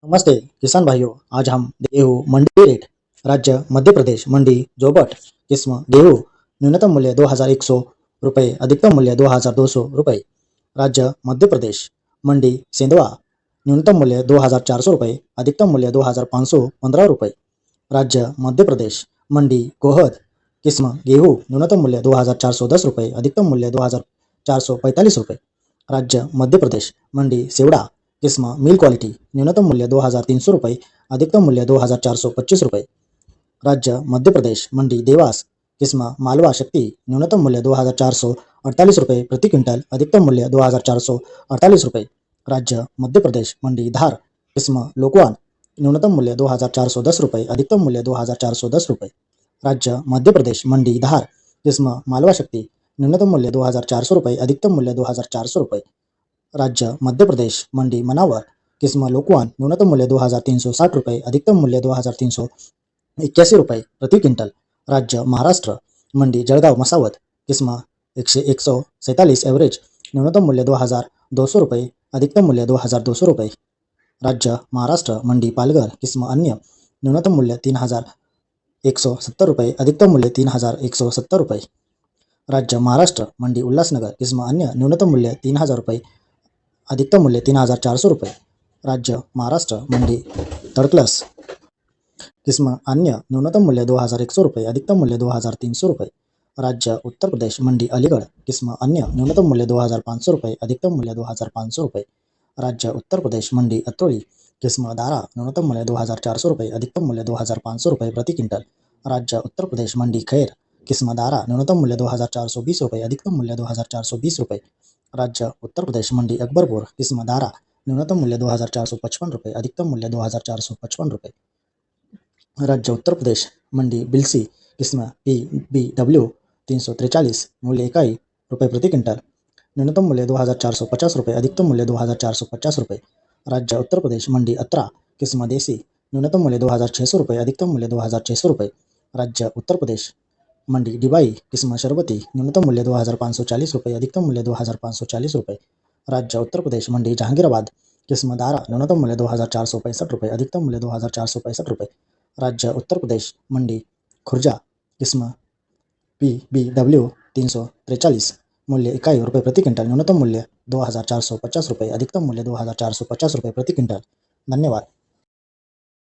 नमस्ते किसान भाइयों। आज हम गेहूँ मंडी रेट। राज्य मध्य प्रदेश मंडी जोबट। किस्म गेहूँ न्यूनतम मूल्य 2100 रुपये, अधिकतम मूल्य 2200 रुपये। राज्य मध्य प्रदेश मंडी सेंधवा न्यूनतम मूल्य 2400 रुपये, अधिकतम मूल्य 2515 रुपये। राज्य मध्य प्रदेश मंडी गोहद। किस्म गेहूँ न्यूनतम मूल्य 2410 रुपये, अधिकतम मूल्य 2445 रुपये। राज्य मध्य प्रदेश मंडी सेवड़ा। किस्म मिल क्वालिटी न्यूनतम मूल्य 2300 रुपये, अधिकतम मूल्य 2425 रुपये। राज्य मध्य प्रदेश मंडी देवास। किस्म मालवा शक्ति न्यूनतम मूल्य 2448 रुपये प्रति क्विंटल, अधिकतम मूल्य 2448 रुपये। राज्य मध्य प्रदेश मंडी धार। किस्म लोकवान न्यूनतम मूल्य 2410 रुपये, अधिकतम मूल्य 2410 रुपये। राज्य मध्य प्रदेश मंडी धार। किस्म मालवा शक्ति न्यूनतम मूल्य 2400 रुपये, अधिकतम मूल्य 2400 रुपये। राज्य मध्य प्रदेश मंडी मनावर। किस्म लोकवान न्यूनतम मूल्य 2360 रुपये, अधिकतम मूल्य 2381 रुपये प्रति क्विंटल। राज्य महाराष्ट्र मंडी जळगाव मसावत। किस्म 147 एवरेज न्यूनतम मूल्य 2200 रुपये, अधिकतम मूल्य 2200 रुपये। राज्य महाराष्ट्र मंडी पालघर। किस्म अन्य न्यूनतम मूल्य 3170 रुपये, अधिकतम मूल्य 3170 रुपये। राज्य महाराष्ट्र मंडी उल्हासनगर। किस्म अन्य न्यूनतम मूल्य 3000 रुपये, अधिकतम मूल्य 3400 रुपये। राज्य महाराष्ट्र मंडी तड़कलस। किस्म अन्य न्यूनतम मूल्य 2100 रुपये, अधिकतम मूल्य 2300 रुपये। राज्य उत्तर प्रदेश मंडी अलीगढ़। किस्म अन्य न्यूनतम मूल्य 2500 रुपये, अधिकतम मूल्य 2500 रुपये। राज्य उत्तर प्रदेश मंडी अत्रोली। किस्म दारा न्यूनतम मूल्य 2400 रुपये, अधिकतम मूल्य 2500 रुपये प्रति क्विंटल। राज्य उत्तर प्रदेश मंडी खैर। किस्म दारा न्यूनतम मूल्य 2420 रुपये, अधिकतम मूल्य 2420 रुपये। राज्य उत्तर प्रदेश मंडी अकबरपुर। किस्म दारा न्यूनतम मूल्य 2455 रुपये, अधिकतम मूल्य 2455 रुपये। राज्य उत्तर प्रदेश मंडी बिलसी। किस्म PBW 343, मूल्य इकाई रुपये प्रति क्विंटल, न्यूनतम मूल्य 2450 रुपये, अधिकतम मूल्य 2450 रुपये। राज्य उत्तर प्रदेश मंडी अत्रा। किस्म देसी न्यूनतम मूल्य 2600 रुपये, अधिकतम मूल्य 2600 रुपये। राज्य उत्तर प्रदेश मंडी डिबाई। किस्म शरबती न्यूनतम मूल्य 2540 रुपये, अधिकतम मूल्य 2540 रुपये। राज्य उत्तर प्रदेश मंडी जहांगीराबाद। किस्म दारा न्यूनतम मूल्य 2465 रुपये, अधिकतम मूल्य 2465 रुपये। राज्य उत्तर प्रदेश मंडी खुर्जा। किस्म PBW 343, मूल्य इकाई रुपये प्रति क्विंटल, न्यूनतम मूल्य 2450 रुपये, अधिकतम मूल्य 2450 रुपये प्रति क्विंटल। धन्यवाद।